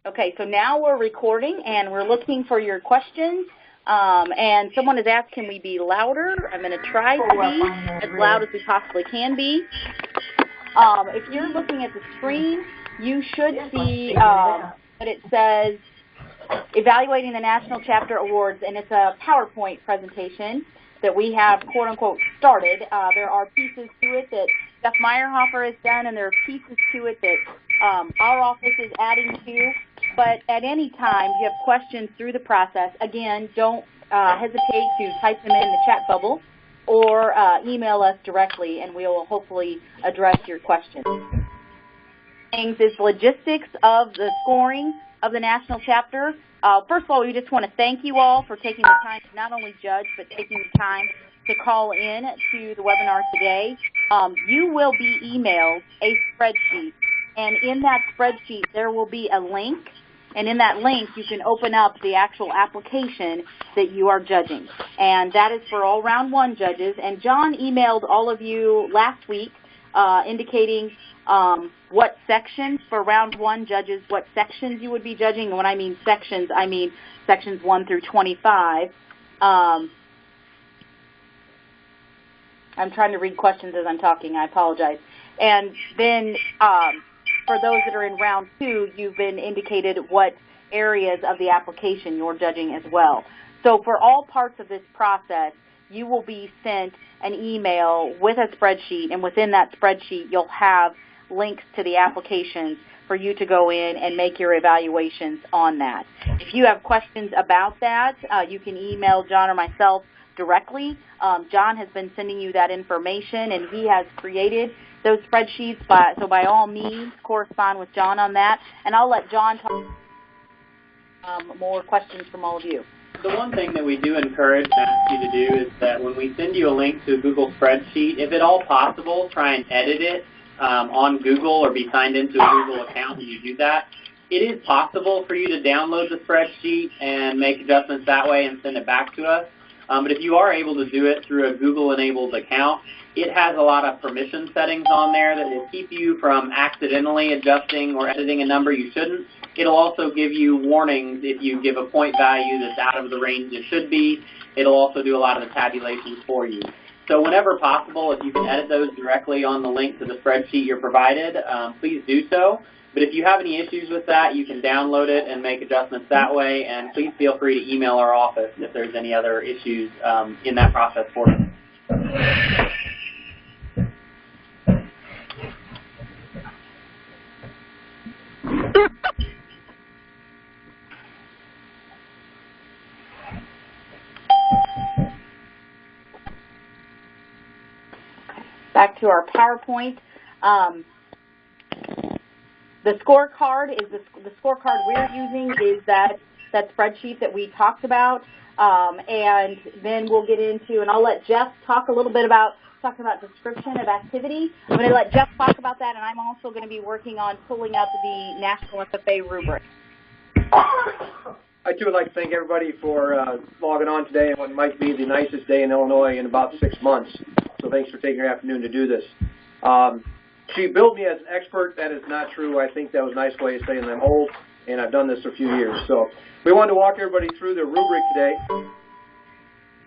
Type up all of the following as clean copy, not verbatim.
Okay, so now we're recording and we're looking for your questions. And someone has asked, can we be louder? I'm going to try to be as loud as we possibly can be. If you're looking at the screen, you should see that it says Evaluating the National Chapter Awards, and it's a PowerPoint presentation that we have, quote-unquote, started. There are pieces to it that Jeff Meyerhofer has done, and there are pieces to it that our office is adding to. But at any time, if you have questions through the process, again, don't hesitate to type them in the chat bubble or email us directly, and we will hopefully address your questions. Things is logistics of the scoring of the national chapter. First of all, we just want to thank you all for taking the time to not only judge, but taking the time to call in to the webinar today. You will be emailed a spreadsheet, and in that spreadsheet there will be a link, and in that link you can open up the actual application that you are judging. And that is for all round one judges. And John emailed all of you last week indicating what sections for round one judges, what sections you would be judging. And when I mean sections sections 1 through 25. I'm trying to read questions as I'm talking. I apologize. And then for those that are in round 2, you've been indicated what areas of the application you're judging as well. So for all parts of this process, you will be sent an email with a spreadsheet, and within that spreadsheet you'll have links to the applications for you to go in and make your evaluations on that. If you have questions about that, you can email John or myself directly. John has been sending you that information, and he has created those spreadsheets, so by all means correspond with John on that, and I'll let John talk more questions from all of you. The one thing that we do encourage and ask you to do is that when we send you a link to a Google spreadsheet, if at all possible, try and edit it on Google or be signed into a Google account when you do that. It is possible for you to download the spreadsheet and make adjustments that way and send it back to us. But if you are able to do it through a Google-enabled account, it has a lot of permission settings on there that will keep you from accidentally adjusting or editing a number you shouldn't. It'll also give you warnings if you give a point value that's out of the range it should be. It'll also do a lot of the tabulations for you. So whenever possible, if you can edit those directly on the link to the spreadsheet you're provided, please do so. But if you have any issues with that, you can download it and make adjustments that way, and please feel free to email our office if there's any other issues in that process for you. Back to our PowerPoint. The scorecard is the scorecard we're using is that spreadsheet that we talked about, and then we'll get into, and I'll let Jeff talk a little bit about description of activity. I'm going to let Jeff talk about that, and I'm also going to be working on pulling up the National FFA rubric. I too would like to thank everybody for logging on today on what might be the nicest day in Illinois in about 6 months. So thanks for taking your afternoon to do this. She billed me as an expert. That is not true. I think that was a nice way of saying I'm old, and I've done this for a few years. So we wanted to walk everybody through the rubric today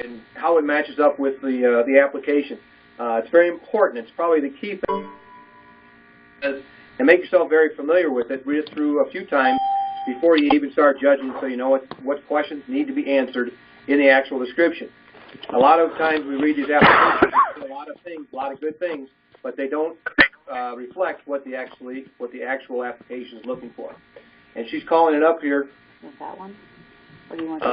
and how it matches up with the application. It's very important. It's probably the key thing. And make yourself very familiar with it. Read it through a few times before you even start judging, so you know what questions need to be answered in the actual description. A lot of times we read these applications, a lot of things, a lot of good things, but they don't reflect what the actual application is looking for. And she's calling it up here. Is that one? What do you want?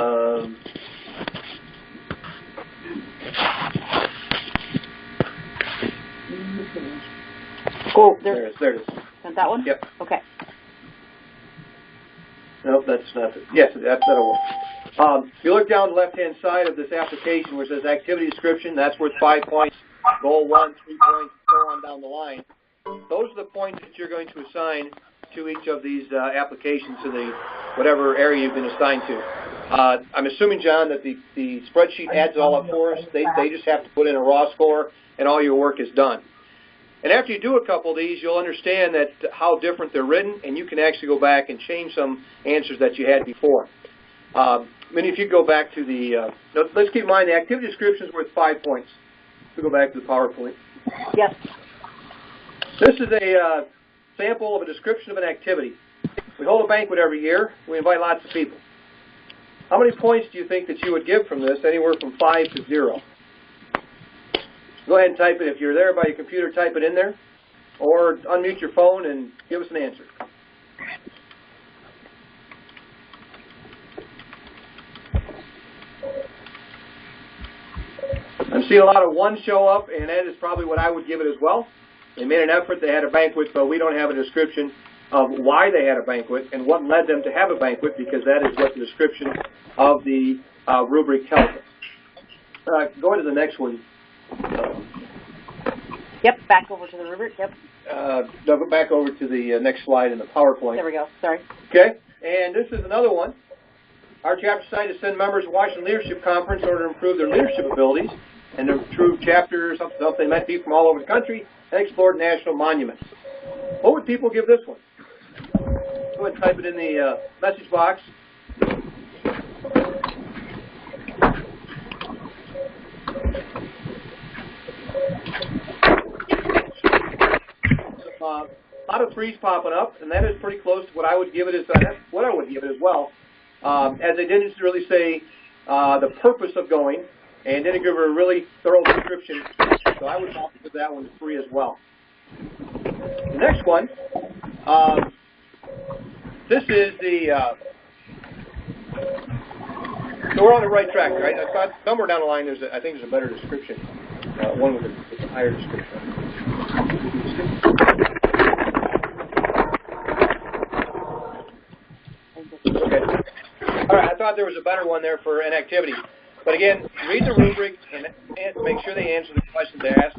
Cool. There it is. Is that one? Yep. Okay. Nope, that's not it. Yes, that'll work. If you look down the left-hand side of this application where it says activity description, that's worth 5 points. Goal 1, 3 points, so on down the line. Those are the points that you're going to assign to each of these applications to the whatever area you've been assigned to. I'm assuming, John, that the spreadsheet adds it all up for us. They just have to put in a raw score, and all your work is done. And after you do a couple of these, you'll understand that how different they're written, and you can actually go back and change some answers that you had before. Many of you go back to the, let's keep in mind the activity description is worth 5 points. We go back to the PowerPoint. Yes. This is a sample of a description of an activity. We hold a banquet every year. We invite lots of people. How many points do you think that you would give from this? Anywhere from 5 to 0. Go ahead and type it. If you're there by your computer, type it in there. Or unmute your phone and give us an answer. I'm seeing a lot of 1s show up, and that is probably what I would give it as well. They made an effort. They had a banquet, but we don't have a description of why they had a banquet and what led them to have a banquet, because that is what the description of the rubric tells us. Go to the next one. Yep, back over to the rubric, yep. Go back over to the next slide in the PowerPoint. There we go, sorry. Okay, and this is another one. Our chapter decided to send members to Washington Leadership Conference in order to improve their leadership abilities and to improve chapters, something they met people from all over the country, and explored national monuments. What would people give this one? Go ahead and type it in the message box. A lot of 3s popping up, and that is pretty close to what I would give it as. That's what I would give it as well. As they didn't really say the purpose of going, and didn't give her a really thorough description, so I would probably give that one a 3 as well. The next one, this is the. So we're on the right track, right? I thought somewhere down the line I think there's a better description, one with a higher description. Okay. All right, I thought there was a better one there for an activity. But again, read the rubric and make sure they answer the questions they ask.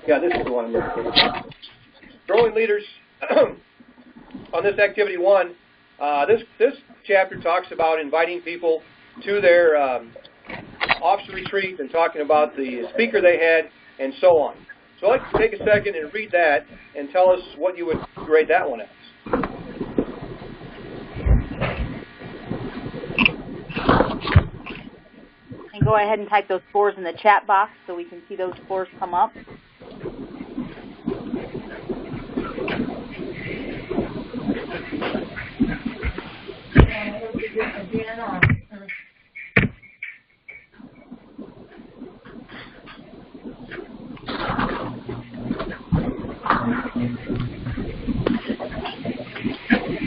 Yeah, this is the one I'm looking for. Growing leaders, on this activity 1, this chapter talks about inviting people to their officer retreat and talking about the speaker they had and so on. So I'd like to take a second and read that and tell us what you would grade that one as. And go ahead and type those scores in the chat box so we can see those scores come up.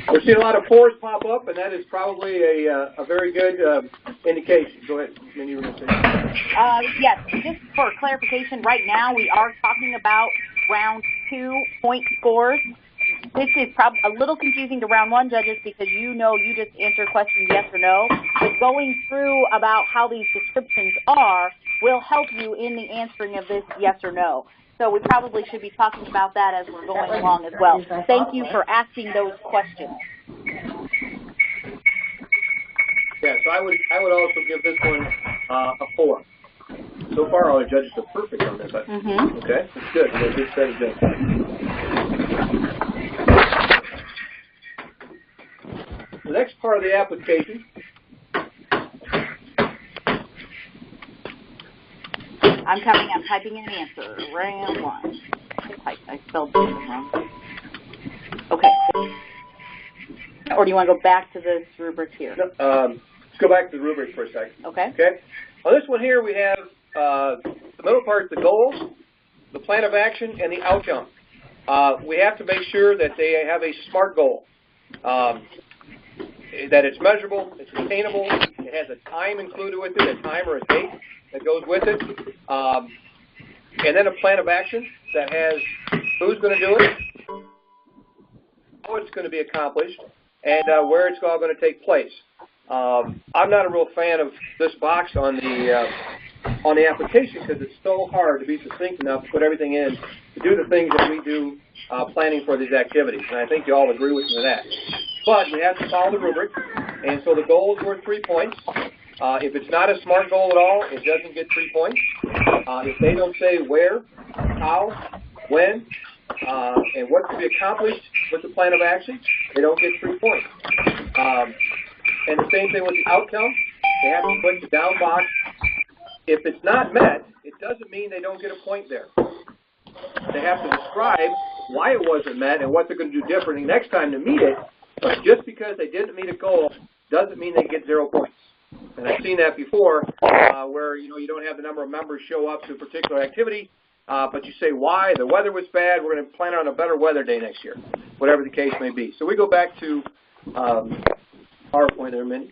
We're seeing a lot of 4s pop up, and that is probably a very good indication. Go ahead. Then you were going to say. Yes, just for clarification, right now we are talking about round 2 point scores. This is probably a little confusing to round 1 judges because you just answer questions yes or no. But going through about how these descriptions are will help you in the answering of this yes or no. So we probably should be talking about that as we're going along as well. Thank you for asking those questions. Yeah, so I would also give this one a 4. So far, all the judges are perfect on this. Mm-hmm. Okay, that's good. That's good. That is good. The next part of the application. I'm coming up, typing in an answer. Round 1. I spelled this wrong. Okay. Or do you want to go back to this rubric here? Let's go back to the rubric for a second. Okay. Okay. On this one here, we have the middle part, the goals, the plan of action, and the outcome. We have to make sure that they have a SMART goal, that it's measurable, it's attainable, it has a time included with it, a time or a date that goes with it, and then a plan of action that has who's going to do it, how it's going to be accomplished, and where it's all going to take place. I'm not a real fan of this box on the application because it's so hard to be succinct enough to put everything in to do the things that we do planning for these activities, and I think you all agree with me on that. But we have to follow the rubric, and so the goal is worth 3 points. If it's not a SMART goal at all, it doesn't get 3 points. If they don't say where, how, when, and what to be accomplished with the plan of action, they don't get 3 points. And the same thing with the outcome. They have to put the down box. If it's not met, it doesn't mean they don't get a point there. They have to describe why it wasn't met and what they're going to do differently next time to meet it. But just because they didn't meet a goal doesn't mean they get 0 points. And I've seen that before, where you don't have the number of members show up to a particular activity, but you say why. The weather was bad. We're going to plan on a better weather day next year, whatever the case may be. So we go back to PowerPoint there a minute.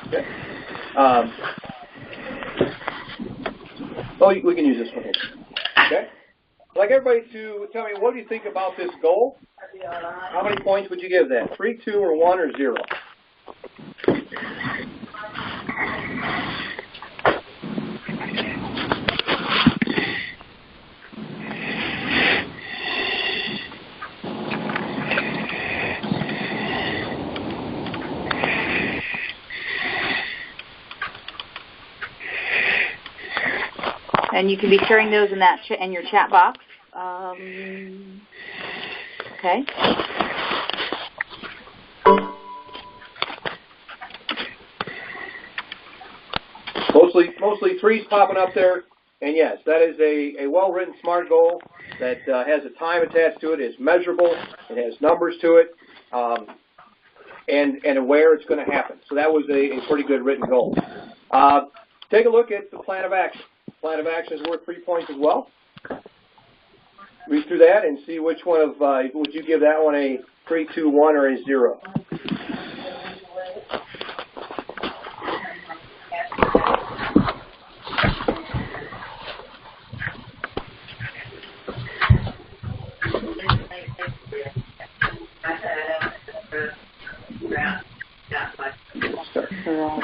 Okay. We can use this one here. Okay. I'd like everybody to tell me, what do you think about this goal? How many points would you give that? 3, 2, or 1, or 0? And you can be sharing those in that in your chat box. Okay. Mostly 3s popping up there. And yes, that is a well-written SMART goal that has a time attached to it. It's measurable. It has numbers to it, and where it's going to happen. So that was a pretty good written goal. Take a look at the plan of action. Plan of action is worth 3 points as well. Read through that and see which one of, would you give that one a 3, 2, 1, or a 0?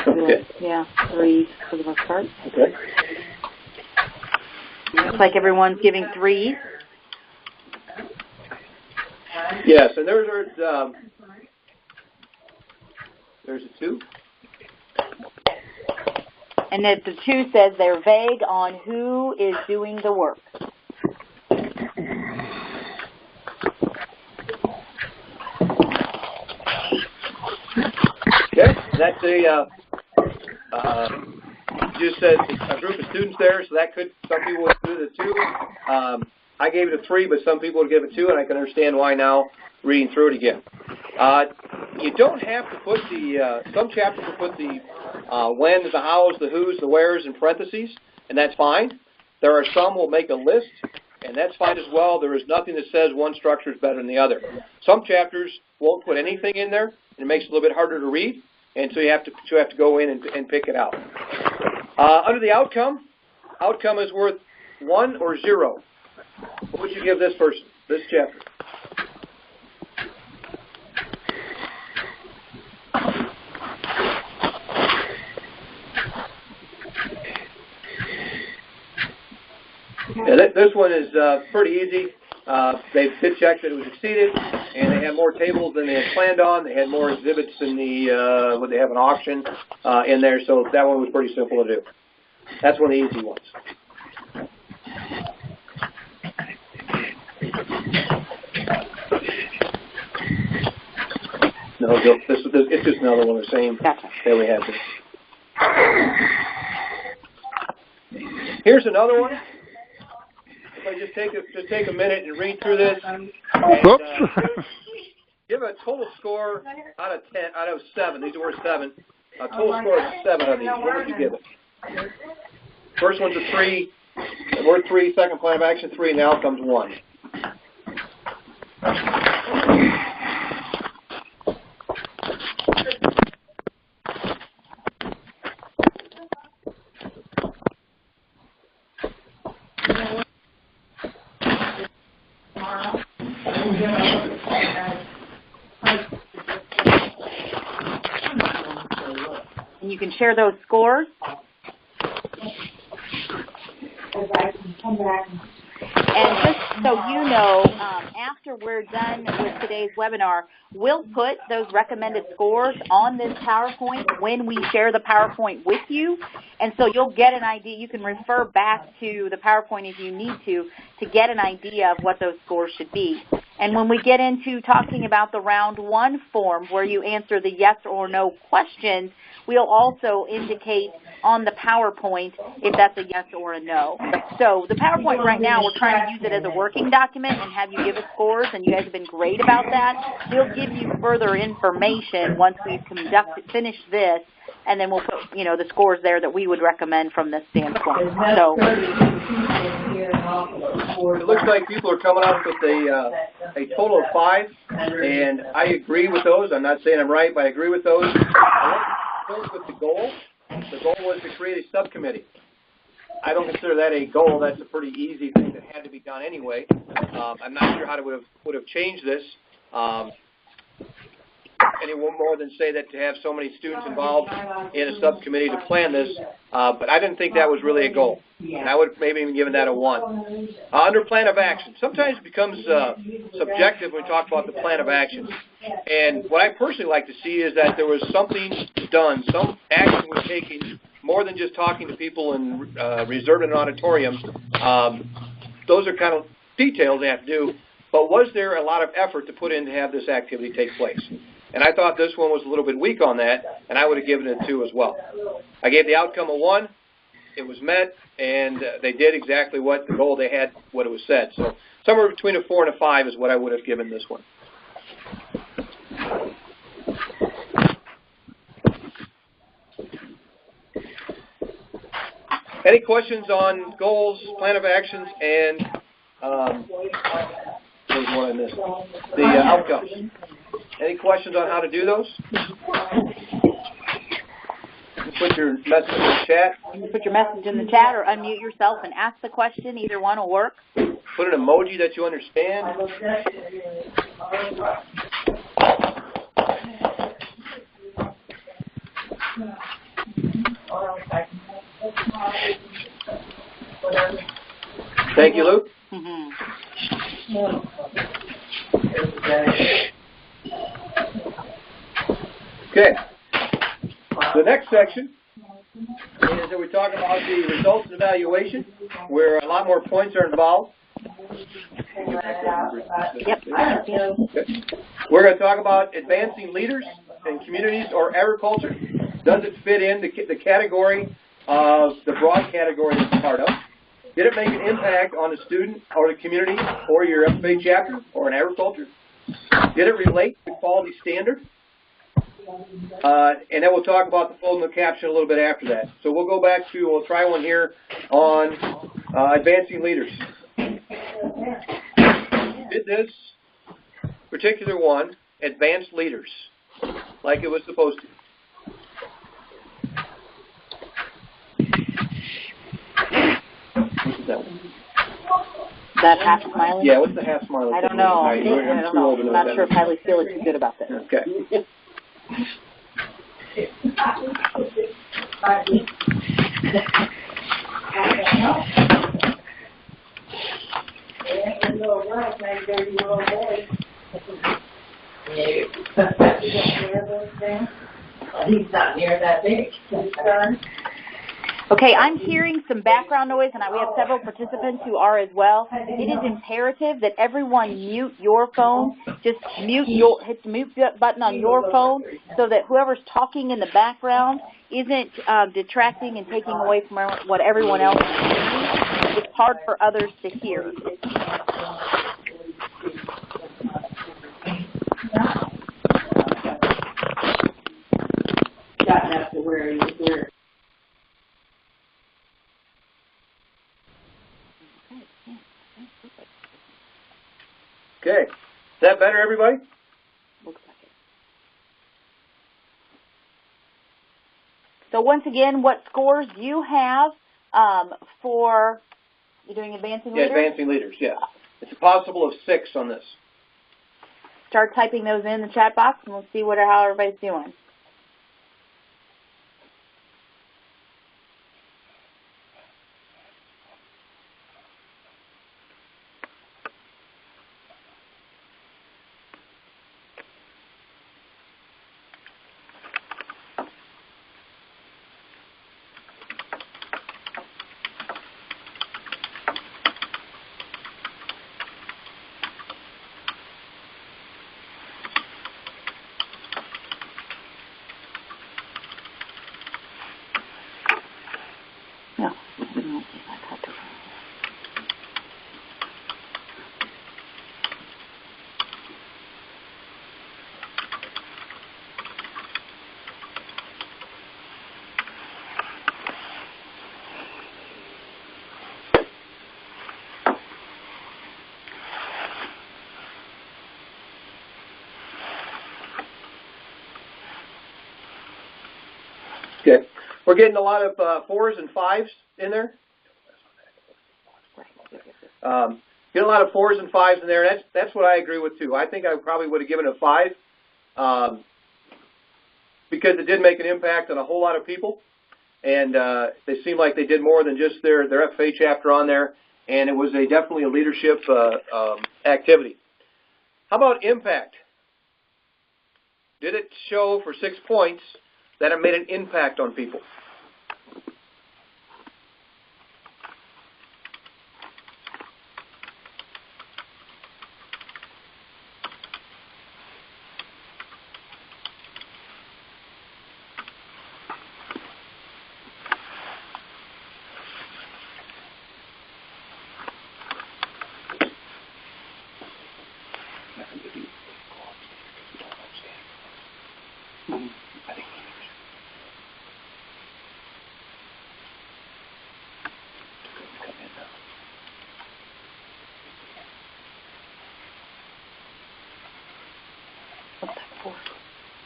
Okay. Yeah, 3 for the most part. Okay. Looks like everyone's giving 3. Yes, and there's a 2. And then the 2 says they're vague on who is doing the work. Okay, that's just says a group of students there, so that could, some people would do the 2. I gave it a 3, but some people would give it 2, and I can understand why now reading through it again. You don't have to put some chapters will put the whens, the hows, the whos, the wheres in parentheses, and that's fine. There are some will make a list, and that's fine as well. There is nothing that says one structure is better than the other. Some chapters won't put anything in there, and it makes it a little bit harder to read, and so you have to go in and pick it out. Under the outcome is worth 1 or 0. What would you give this person, this chapter? Yeah, this one is pretty easy. They did check that it was exceeded, and they had more tables than they had planned on. They had more exhibits than what they have an auction in there, so that one was pretty simple to do. That's one of the easy ones. No, it's just another one of the same that we had. Here's another one. If I just take a minute and read through this, and give a total score out of 7. These are worth 7. A total score of 7 of these. What would you give it? First one's a 3. Worth 3. Second plan of action 3. Now comes 1. And you can share those scores. And just so you know, after we're done with today's webinar, we'll put those recommended scores on this PowerPoint when we share the PowerPoint with you. And so you'll get an idea. You can refer back to the PowerPoint if you need to get an idea of what those scores should be. And when we get into talking about the round 1 form where you answer the yes or no questions, we'll also indicate on the PowerPoint if that's a yes or a no. So the PowerPoint right now, we're trying to use it as a working document and have you give us scores, and you guys have been great about that. We'll give you further information once we've finished this, and then we'll put, you know, the scores there that we would recommend from this standpoint. So it looks like people are coming up with a total of 5, and I agree with those. I'm not saying I'm right, but I agree with those. I want to close with the goal. The goal was to create a subcommittee. I don't consider that a goal. That's a pretty easy thing that had to be done anyway. I'm not sure how it would have changed this. Any more than say that to have so many students involved in a subcommittee to plan this, but I didn't think that was really a goal. And I would have maybe even given that a 1. Under plan of action, sometimes it becomes subjective when we talk about the plan of action. And what I personally like to see is that there was something done, some action was taken, more than just talking to people and reserved in an auditorium. Those are kind of details they have to do, but was there a lot of effort to put in to have this activity take place? And I thought this one was a little bit weak on that, and I would have given it a 2 as well. I gave the outcome a 1. It was met, and they did exactly what the goal they had, what it was said. So somewhere between a 4 and a 5 is what I would have given this one. Any questions on goals, plan of actions, and there's one I missed. The outcomes. Any questions on how to do those? Put your message in the chat. You can put your message in the chat or unmute yourself and ask the question. Either one will work. Put an emoji that you understand. Thank you, Luke. Okay. The next section is that we talk about the results and evaluation, where a lot more points are involved. Yep. Okay. We're going to talk about advancing leaders in communities or agriculture. Does it fit in the category of the broad category that it's part of? Did it make an impact on the student or the community or your NCA chapter or in agriculture? Did it relate to quality standard? And then we'll talk about the fold and the caption a little bit after that. So we'll go back to, we'll try one here on advancing leaders. Did this particular one advance leaders like it was supposed to? What is that one? That half smiley? Yeah, what's the half smiley? I don't know. I'm not sure if Hadley's feeling too good about this. Okay. He's not near that big. Okay, I'm hearing some background noise, and we have several participants who are as well. It is imperative that everyone mute your phone. Just hit the mute button on your phone so that whoever's talking in the background isn't detracting and taking away from what everyone else is hearing. It's hard for others to hear. Gotten up to where he was where. Okay. Is that better, everybody? Looks like it. So once again, what scores do you have for, you're doing advancing leaders? Yeah, advancing leaders, yeah. It's a possible of 6 on this. Start typing those in the chat box, and we'll see how everybody's doing. We're getting a lot of 4s and 5s in there. Get a lot of 4s and 5s in there. That's what I agree with too. I think I probably would have given it a 5 because it did make an impact on a whole lot of people, and they seemed like they did more than just their FFA chapter on there, and it was definitely a leadership activity. How about impact? Did it show for 6 points that it made an impact on people?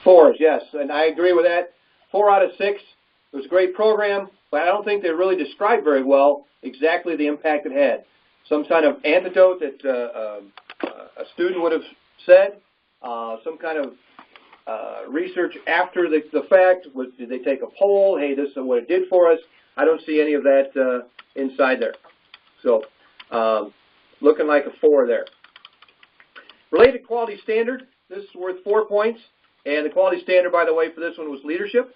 Fours, yes, and I agree with that. 4 out of 6. It was a great program, but I don't think they really described very well exactly the impact it had. Some kind of antidote that a student would have said, some kind of research after the fact. Did they take a poll? Hey, this is what it did for us. I don't see any of that inside there. So looking like a 4 there. Related quality standard, this is worth 4 points. And the quality standard, by the way, for this one was leadership.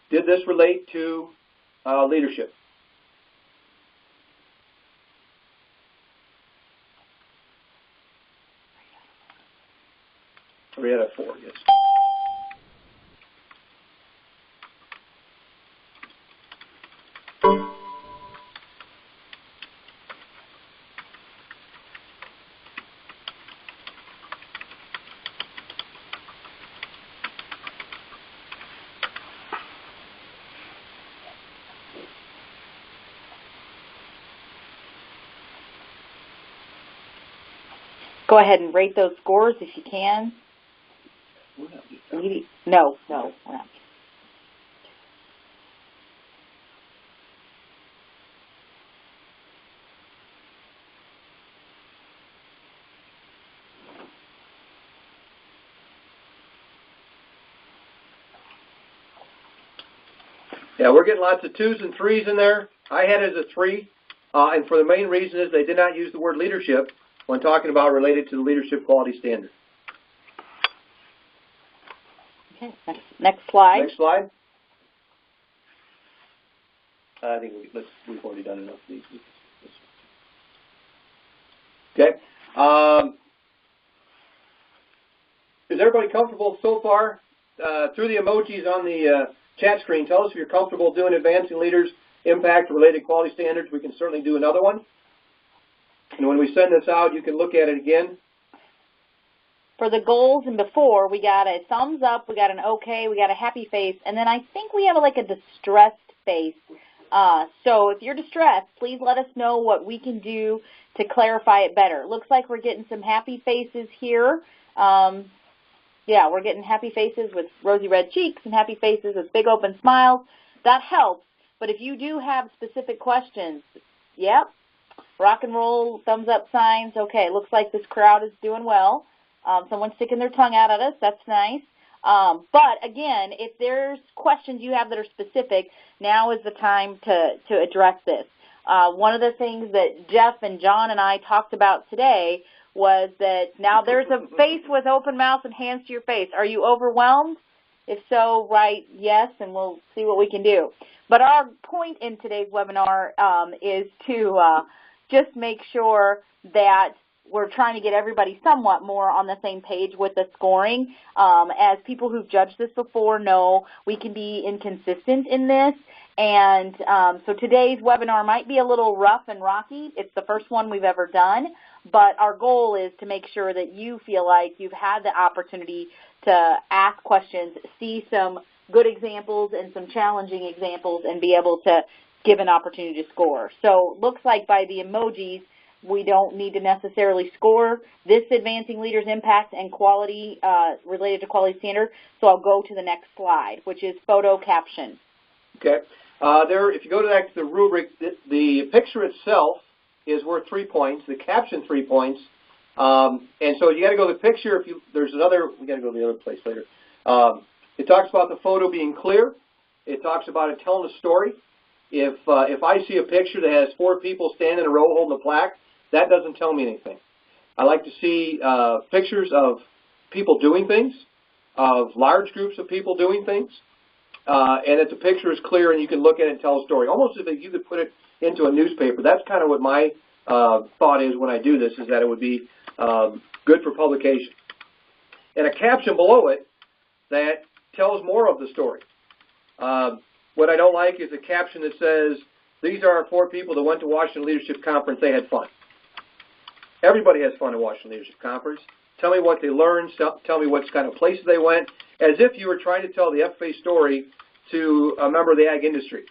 Did this relate to leadership? 3 out of 4, yes. Go ahead and rate those scores if you can. No, we're not. Yeah, we're getting lots of 2s and 3s in there. I had it as a 3, and for the main reason is they did not use the word leadership when talking about related to the leadership quality standard. Okay, next slide. Next slide. I think we've already done enough of these. Okay. Is everybody comfortable so far? Through the emojis on the chat screen, tell us if you're comfortable doing Advancing Leaders Impact Related Quality Standards. We can certainly do another one. And when we send this out, you can look at it again. For the goals and before, we got a thumbs up, we got an okay, we got a happy face, and then I think we have like a distressed face. So if you're distressed, please let us know what we can do to clarify it better. Looks like we're getting some happy faces here. Yeah, we're getting happy faces with rosy red cheeks and happy faces with big open smiles. That helps. But if you do have specific questions, yep, rock and roll, thumbs up signs. Okay, looks like this crowd is doing well. Someone's sticking their tongue out at us. That's nice. But again, if there's questions you have that are specific, now is the time to address this. One of the things that Jeff and John and I talked about today was that now there's a face with open mouth and hands to your face. Are you overwhelmed? If so, write yes, and we'll see what we can do. But our point in today's webinar is to just make sure that we're trying to get everybody somewhat more on the same page with the scoring. As people who've judged this before know, we can be inconsistent in this. And so today's webinar might be a little rough and rocky. It's the first one we've ever done. But our goal is to make sure that you feel like you've had the opportunity to ask questions, see some good examples and some challenging examples, and be able to give an opportunity to score. So looks like by the emojis, we don't need to necessarily score this Advancing Leaders Impact and Quality related to quality standard. So I'll go to the next slide, which is photo caption. Okay. If you go to the rubric, the picture itself is worth 3 points. The caption, 3 points. And so you got to go to the picture. There's another, we got to go to the other place later. It talks about the photo being clear. It talks about it telling a story. If I see a picture that has 4 people standing in a row holding a plaque, that doesn't tell me anything. I like to see pictures of people doing things, of large groups of people doing things, and that the picture is clear and you can look at it and tell a story. Almost as if you could put it into a newspaper. That's kind of what my thought is when I do this, is that it would be good for publication. And a caption below it that tells more of the story. What I don't like is a caption that says, these are our 4 people that went to Washington Leadership Conference, they had fun. Everybody has fun at Washington Leadership Conference. Tell me what they learned, tell me what kind of places they went, as if you were trying to tell the FFA story to a member of the ag industry,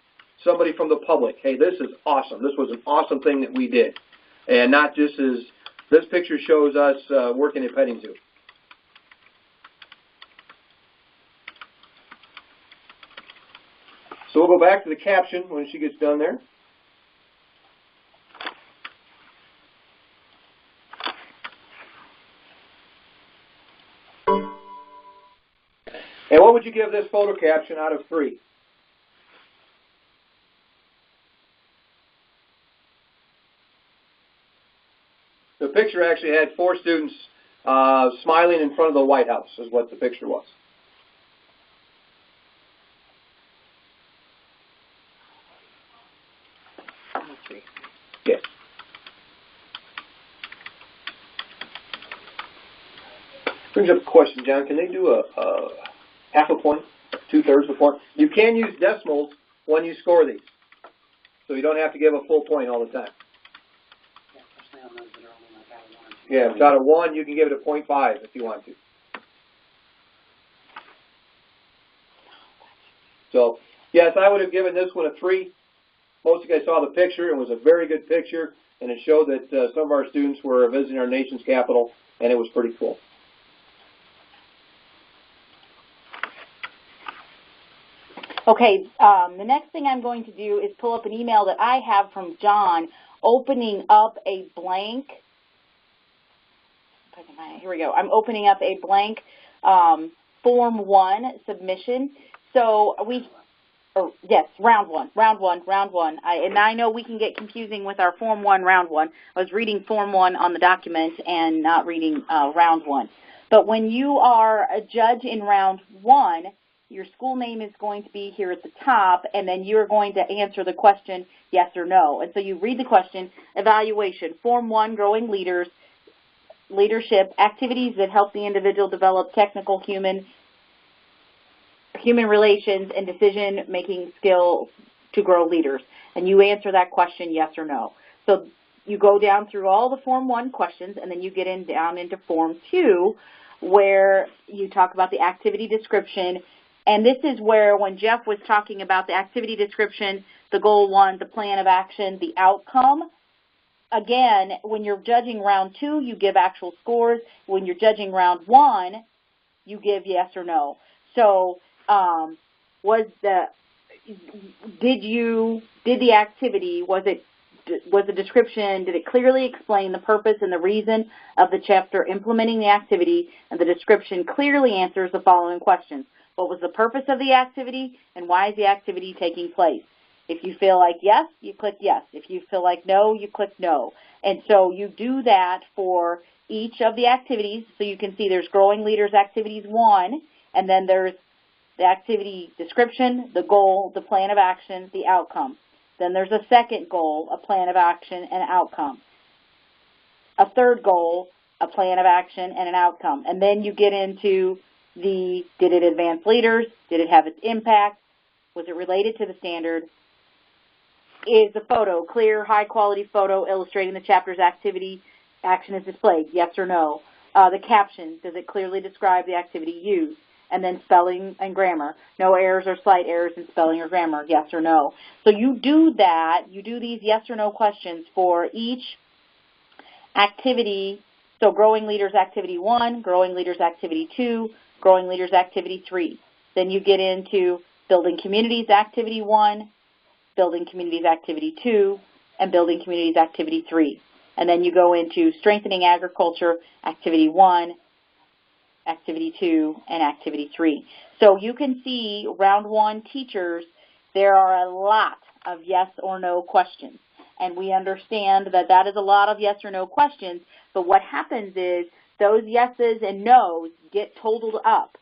somebody from the public. Hey, this is awesome. This was an awesome thing that we did. And not just as this picture shows us working at petting zoo. So we'll go back to the caption when she gets done there. And what would you give this photo caption out of 3? The picture actually had 4 students smiling in front of the White House, is what the picture was. Yes. Brings up a question, John. Can they do a half a point, 2/3 of a point? You can use decimals when you score these, so you don't have to give a full point all the time. Yeah, if it's out of 1, you can give it a 0.5 if you want to. So, yes, I would have given this one a 3. Most of you guys saw the picture. It was a very good picture, and it showed that some of our students were visiting our nation's capital, and it was pretty cool. Okay, the next thing I'm going to do is pull up an email that I have from John opening up a blank. Here we go. I'm opening up a blank Form 1 submission. So yes, round one. And I know we can get confusing with our Form 1, Round 1. I was reading Form 1 on the document and not reading Round 1. But when you are a judge in Round 1, your school name is going to be here at the top, and then you're going to answer the question yes or no. And so you read the question, evaluation, Form 1, growing leadership, activities that help the individual develop technical human relations and decision-making skills to grow leaders. And you answer that question yes or no. So you go down through all the Form 1 questions, and then you get down into Form 2, where you talk about the activity description. And this is where, when Jeff was talking about the activity description, the goal 1, the plan of action, the outcome, again, when you're judging Round 2, you give actual scores. When you're judging Round 1, you give yes or no. So was the activity, was the description, did it clearly explain the purpose and the reason of the chapter implementing the activity? And the description clearly answers the following questions. What was the purpose of the activity, and why is the activity taking place? If you feel like yes, you click yes. If you feel like no, you click no. And so you do that for each of the activities. So you can see there's Growing Leaders Activities 1, and then there's the activity description, the goal, the plan of action, the outcome. Then there's a second goal, a plan of action, and an outcome. A third goal, a plan of action, and an outcome. And then you get into did it advance leaders? Did it have its impact? Was it related to the standard? Is the photo clear, high-quality photo illustrating the chapter's activity? Action is displayed, yes or no? The caption, does it clearly describe the activity used? And then spelling and grammar. No errors or slight errors in spelling or grammar, yes or no? So you do that, you do these yes or no questions for each activity. So Growing Leaders Activity 1, Growing Leaders Activity 2, Growing Leaders Activity 3. Then you get into Building Communities Activity 1, Building Communities Activity 2, and Building Communities Activity 3. And then you go into Strengthening Agriculture Activity 1, Activity 2, and Activity 3. So you can see round 1 teachers, there are a lot of yes or no questions. And we understand that that is a lot of yes or no questions, but what happens is those yeses and nos get totaled up.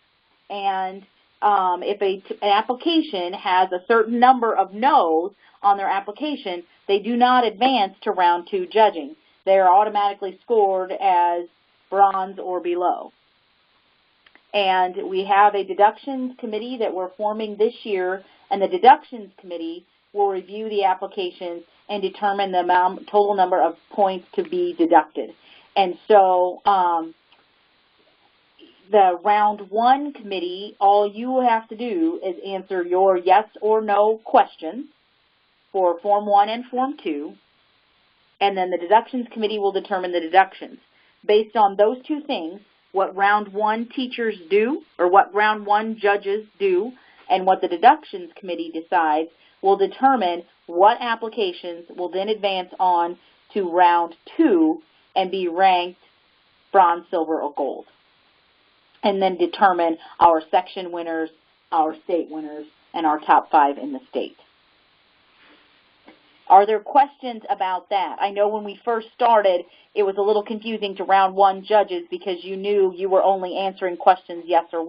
And if an application has a certain number of no's on their application, they do not advance to round 2 judging. They are automatically scored as bronze or below. And we have a deductions committee that we're forming this year, and the deductions committee will review the applications and determine the total number of points to be deducted. And so the round 1 committee, all you have to do is answer your yes or no questions for Form 1 and Form 2, and then the deductions committee will determine the deductions. Based on those two things, what round 1 teachers do, or what round 1 judges do, and what the deductions committee decides will determine what applications will then advance on to round 2 and be ranked bronze, silver, or gold. And then determine our section winners, our state winners, and our top 5 in the state. Are there questions about that? I know when we first started, it was a little confusing to round 1 judges because you knew you were only answering questions yes or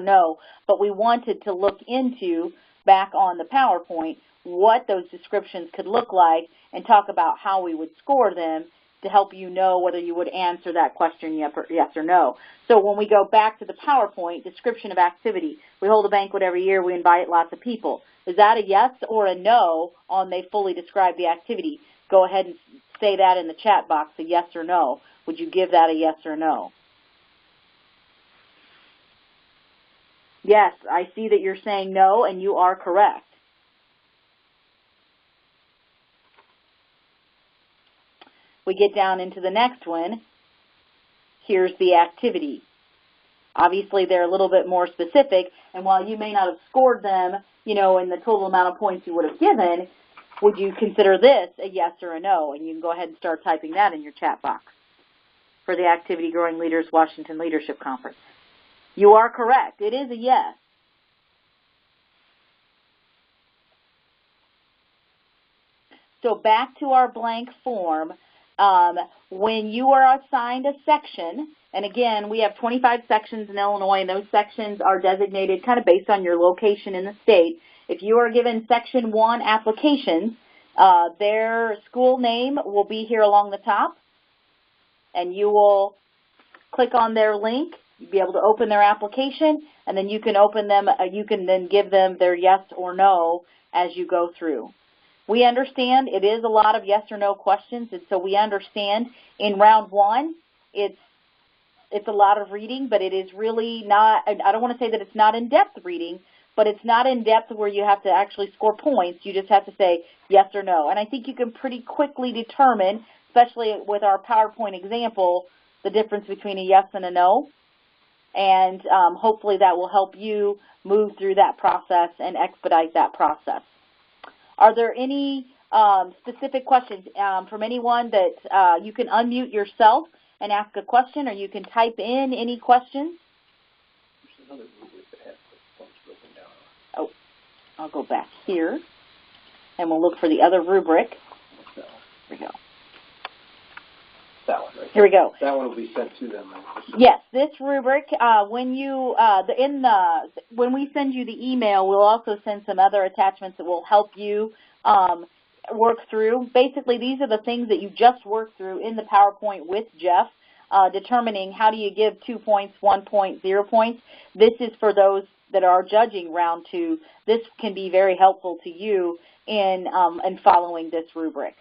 no, but we wanted to look into, back on the PowerPoint, what those descriptions could look like and talk about how we would score them to help you know whether you would answer that question yes or no. So when we go back to the PowerPoint, description of activity, we hold a banquet every year, we invite lots of people. Is that a yes or a no on they fully describe the activity? Go ahead and say that in the chat box, a yes or no. Would you give that a yes or no? Yes, I see that you're saying no, and you are correct. We get down into the next one. Here's the activity. Obviously, they're a little bit more specific, and while you may not have scored them, you know, in the total amount of points you would have given, would you consider this a yes or a no? And you can go ahead and start typing that in your chat box for the Activity Growing Leaders Washington Leadership Conference. You are correct. It is a yes. So back to our blank form. When you are assigned a section, and again, we have 25 sections in Illinois, and those sections are designated kind of based on your location in the state. If you are given Section 1 applications, their school name will be here along the top, and you will click on their link. You'll be able to open their application, and then you can open them. You can then give them their yes or no as you go through. We understand it is a lot of yes or no questions, and so we understand in round 1 it's a lot of reading, but it is really not, I don't want to say that it's not in-depth reading, but it's not in-depth where you have to actually score points. You just have to say yes or no. And I think you can pretty quickly determine, especially with our PowerPoint example, the difference between a yes and a no. And hopefully that will help you move through that process and expedite that process. Are there any specific questions from anyone that you can unmute yourself and ask a question, or you can type in any questions? There's another rubric that has the points broken down. Oh, I'll go back here, and we'll look for the other rubric. Here we go. That one, right? Here we go. That one will be sent to them. Yes, this rubric, when we send you the email, we'll also send some other attachments that will help you work through. Basically, these are the things that you just worked through in the PowerPoint with Jeff, determining how do you give 2 points, 1 point, 0 points. This is for those that are judging round 2. This can be very helpful to you in following this rubric.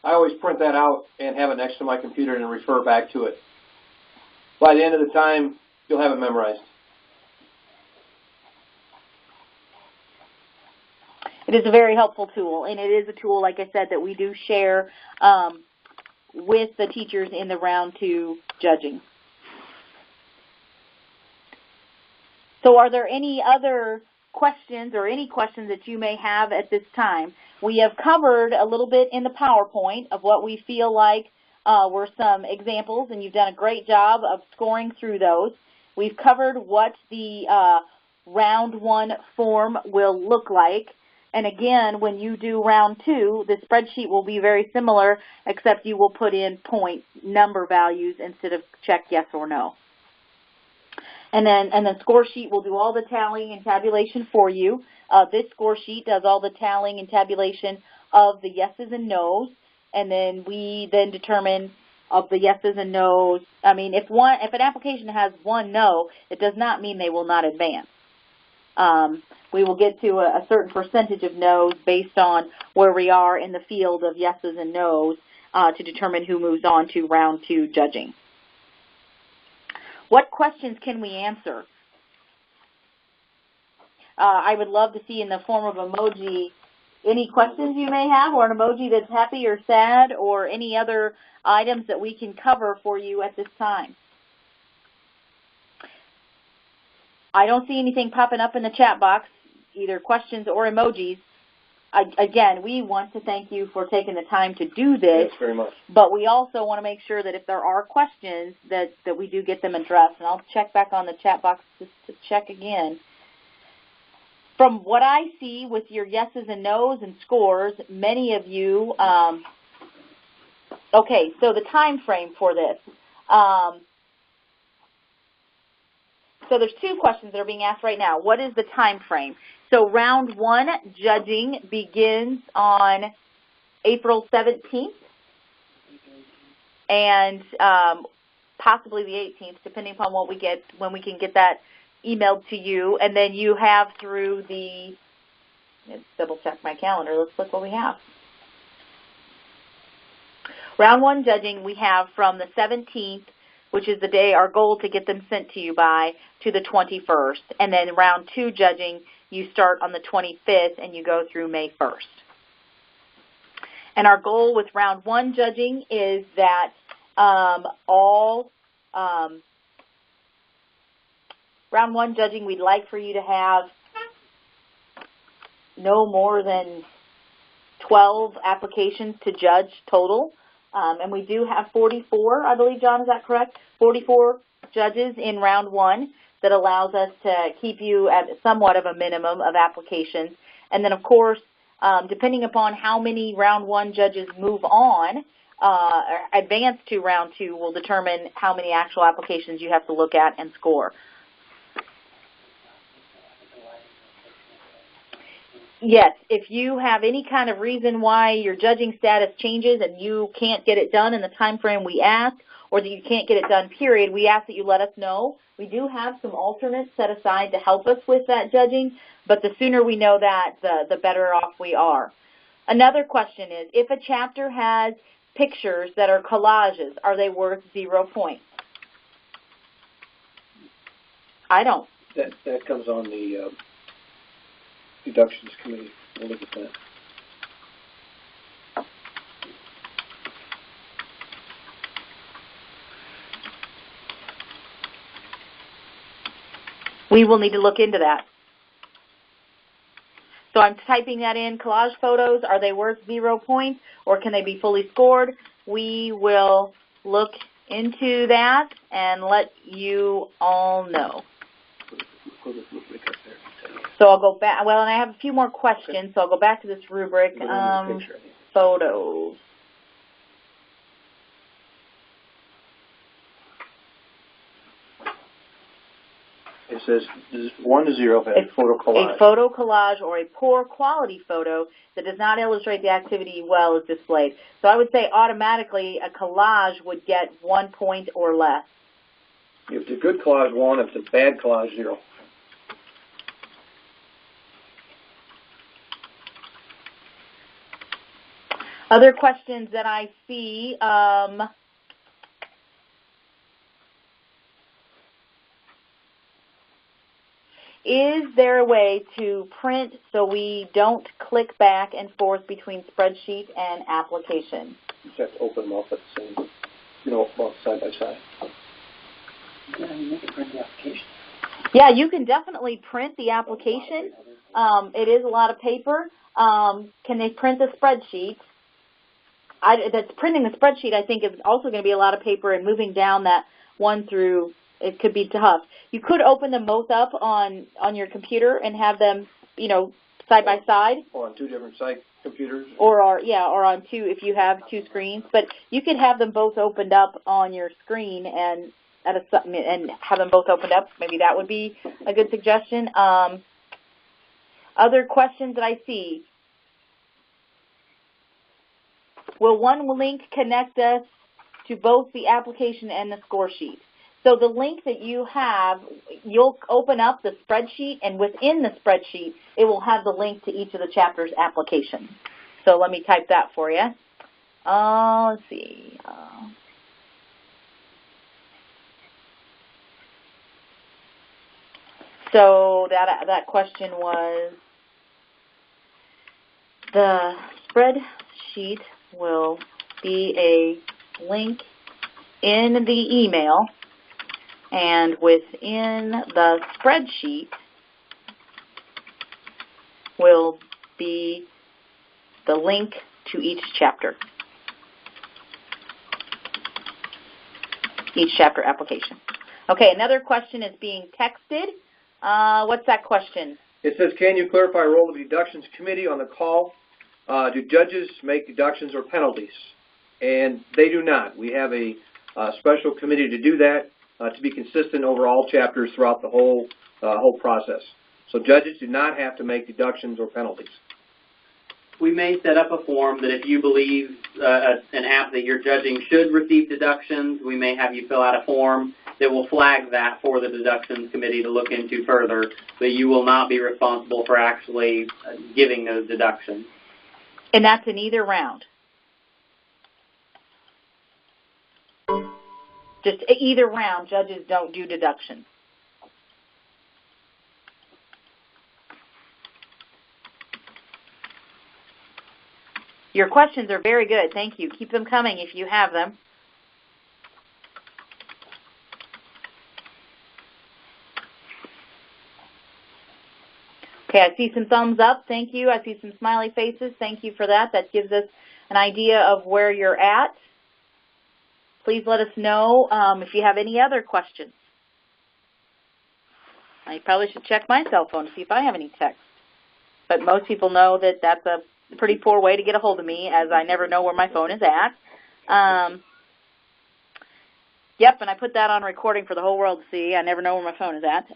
I always print that out and have it next to my computer and refer back to it. By the end of the time, you'll have it memorized. It is a very helpful tool, and it is a tool, like I said, that we do share with the teachers in the round 2 judging. So are there any other questions or any questions that you may have at this time. We have covered a little bit in the PowerPoint of what we feel like were some examples, and you've done a great job of scoring through those. We've covered what the round 1 form will look like. And again, when you do round 2, the spreadsheet will be very similar, except you will put in point number values instead of check yes or no. And then score sheet will do all the tallying and tabulation for you. This score sheet does all the tallying and tabulation of the yeses and nos, and then we then determine of the yeses and nos. I mean, if an application has 1 no, it does not mean they will not advance. We will get to a certain percentage of no's based on where we are in the field of yeses and no's to determine who moves on to round 2 judging. What questions can we answer? I would love to see in the form of emoji any questions you may have, or an emoji that's happy or sad, or any other items that we can cover for you at this time. I don't see anything popping up in the chat box, either questions or emojis. Again, we want to thank you for taking the time to do this. Thanks very much. But we also want to make sure that if there are questions that we do get them addressed. And I'll check back on the chat box just to check again. From what I see with your yeses and nos and scores, many of you, okay, so the time frame for this. So there's 2 questions that are being asked right now. What is the time frame? So round 1 judging begins on April 17th and possibly the 18th, depending upon what we get, when we can get that emailed to you. And then you have through the, let's double check my calendar. Let's look what we have. Round 1 judging we have from the 17th, which is the day, our goal to get them sent to you by, to the 21st. And then round 2 judging, you start on the 25th and you go through May 1st. And our goal with round 1 judging is that round 1 judging, we'd like for you to have no more than 12 applications to judge total. And we do have 44, I believe, John, is that correct? 44 judges in round 1 that allows us to keep you at somewhat of a minimum of applications. And then, of course, depending upon how many round 1 judges move on, advance to round 2 will determine how many actual applications you have to look at and score. Yes, if you have any kind of reason why your judging status changes and you can't get it done in the time frame we ask, or that you can't get it done, period, we ask that you let us know. We do have some alternates set aside to help us with that judging, but the sooner we know that, the better off we are. Another question is, if a chapter has pictures that are collages, are they worth 0 points? I don't. That comes on the Deductions Committee. We'll look at that. We will need to look into that. So I'm typing that in, collage photos, are they worth 0 points or can they be fully scored? We will look into that and let you all know. So I'll go back, well, and I have a few more questions, so I'll go back to this rubric. Photos. It says 1 to 0 if a photo collage. A photo collage or a poor quality photo that does not illustrate the activity well is displayed. So I would say automatically a collage would get 1 point or less. If it's a good collage, 1. If it's a bad collage, 0. Other questions that I see, is there a way to print so we don't click back and forth between spreadsheet and application? You just have to open them up at the same, both side by side. Yeah, you can print the application. Yeah, you can definitely print the application. It is a lot of paper. Can they print the spreadsheet? That's printing the spreadsheet, I think, is also going to be a lot of paper, and moving down that one through, it could be tough. You could open them both up on your computer and have them, you know, side by side. Or on two different site computers. Or on two if you have two screens. But you could have them both opened up on your screen and have them both opened up. Maybe that would be a good suggestion. Other questions that I see. Will one link connect us to both the application and the score sheet? So the link that you have, you'll open up the spreadsheet, and within the spreadsheet, it will have the link to each of the chapter's applications. So let me type that for you. Let's see. So that question was, the spreadsheet will be a link in the email, and within the spreadsheet will be the link to each chapter application. Okay, another question is being texted. What's that question? It says, can you clarify the role of the Deductions Committee on the call? Do judges make deductions or penalties? And they do not. We have a special committee to do that, to be consistent over all chapters throughout the whole process. So judges do not have to make deductions or penalties. We may set up a form that if you believe an app that you're judging should receive deductions, we may have you fill out a form that will flag that for the Deductions Committee to look into further, but you will not be responsible for actually giving those deductions. And that's in either round? Just either round, judges don't do deductions. Your questions are very good. Thank you. Keep them coming if you have them. Okay, I see some thumbs up. Thank you. I see some smiley faces. Thank you for that. That gives us an idea of where you're at. Please let us know if you have any other questions. I probably should check my cell phone to see if I have any texts. But most people know that that's a pretty poor way to get a hold of me, as I never know where my phone is at. Yep, and I put that on recording for the whole world to see. I never know where my phone is at.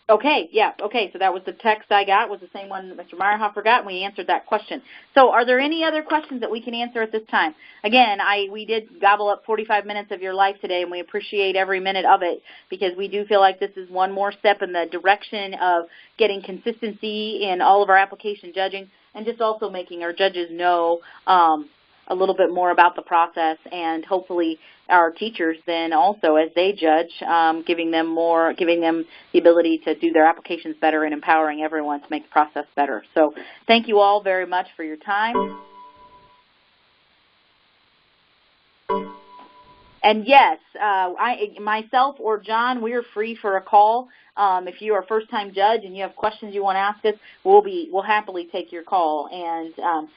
Okay, yeah, okay, so that was the text I got, was the same one Mr. Meyerhofer got, and we answered that question. So are there any other questions that we can answer at this time? Again, we did gobble up 45 minutes of your life today, and we appreciate every minute of it, because we do feel like this is one more step in the direction of getting consistency in all of our application judging, and just also making our judges know a little bit more about the process, and hopefully our teachers then also, as they judge, giving them the ability to do their applications better and empowering everyone to make the process better. So thank you all very much for your time. And yes, myself or John, we are free for a call. If you are a first-time judge and you have questions you want to ask us, we'll happily take your call, and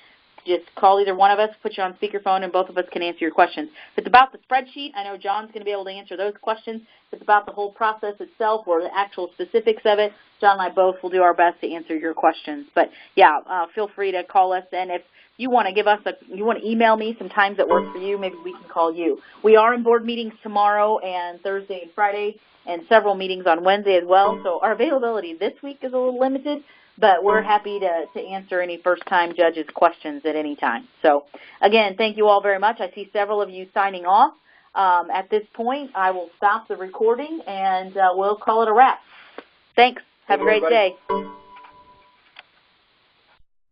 just call either one of us, put you on speakerphone, and both of us can answer your questions. If it's about the spreadsheet, I know John's going to be able to answer those questions. If it's about the whole process itself or the actual specifics of it, John and I both will do our best to answer your questions. But yeah, feel free to call us, and if you want to you want to email me some times that work for you, maybe we can call you. We are in board meetings tomorrow and Thursday and Friday, and several meetings on Wednesday as well. So our availability this week is a little limited, but we're happy to answer any first-time judges' questions at any time. So, again, thank you all very much. I see several of you signing off. At this point, I will stop the recording, and we'll call it a wrap. Thanks. Have a great day.